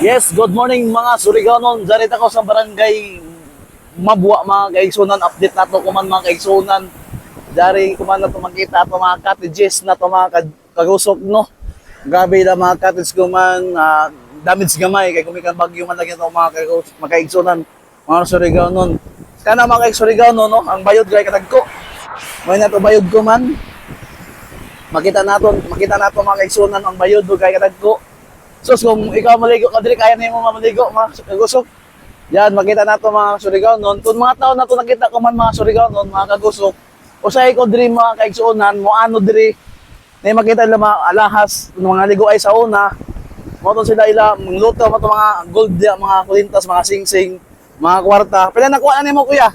Yes, good morning mga Surigaonon. Darit ako sa barangay Mabwa mga kaigsunan. Update na to kuman mga kaigsunan. Dari kuman na to makita to mga cottages na to mga kagusok no. Grabe na mga cottage kuman damage gamay kay kumikan bagyo man lagi to mga kaigsunan mga Surigaonon. Kana mga kaigsunan no, ang bayod gay kadagko. May na to bayod kuman. Makita nato mga kaigsunan ang bayod gay kadagko. So, kung ikaw maligo ka diri kaya nimo maligo mga kagusok. Yan makita nato mga Surigao noon. Kung mga taon na to nakita ko man mga Surigao noon mga kagusok. Usay ko diri mga kaigsuonan mo ano diri. Nay makita nila mga alahas mga ligo ay sa una. Mo to sila ila mangluto mo to mga gold mga kulintas mga singsing mga kwarta. Pila nakuha na nimo kuya?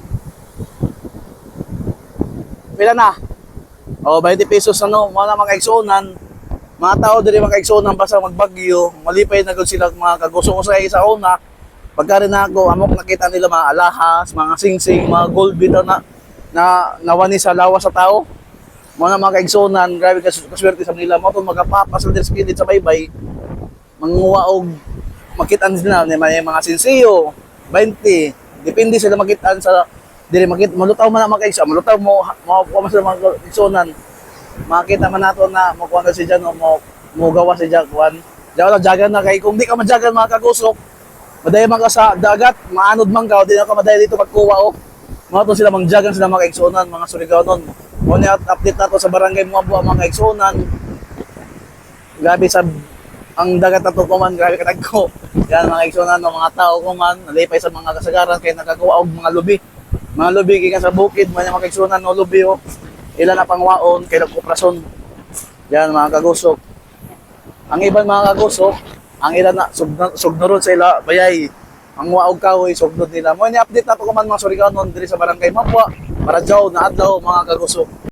Pila na? Oh, 20 pesos ano, mga mga kaigsuonan. Mga tao diri mga kaigsuonan basta magbagyo, malipay na gud sila mga kagusok-usay sa una. Pagka rin ako, amok nakita nila mga alahas, mga singsing, mga gold bitaw na nawani sa lawas sa tao. Mga kaigsuonan, grabe kaswerte sa nila. Mo to magapapas diri sa kilid sa baybay. Manguwa og makita nila may mga sinsiyo, 20. Depende sila makitaan sa diri malutaw man ang mga kaigsuonan, malutaw mo sila mga kaigsuonan. Makita man nato na makuha na si Jan o mo gawa si Jaguan. Diyan lang jagan na kay kung di ka majagan mga kagusok. Madaya man ka sa dagat, maanod man ka, di na ka madaya dito magkuha o. Mga to sila mangjagan sila mga kaigsuonan, mga Surigaonon. Mo ni update nato sa barangay mga kaigsuonan. Grabe sa ang dagat na to kuman, grabe katagko. Yan mga kaigsuonan ng mga tao kuman, nalipay sa mga kasagaran kay nagagawa og mga lubi. Mga lubi kay sa bukid, mga kaigsuonan no lubi o. Ilan na pangwaon kay nagkuprason. Yan mga kagusok. Ang iban mga kagusok, ang ilan na sugnoron sa ila bayay. Ang waog kahoy sugnod nila. Mo ni update na to kuman mga Surigaonon diri sa barangay Mabwa para jaw na adlaw mga kagusok.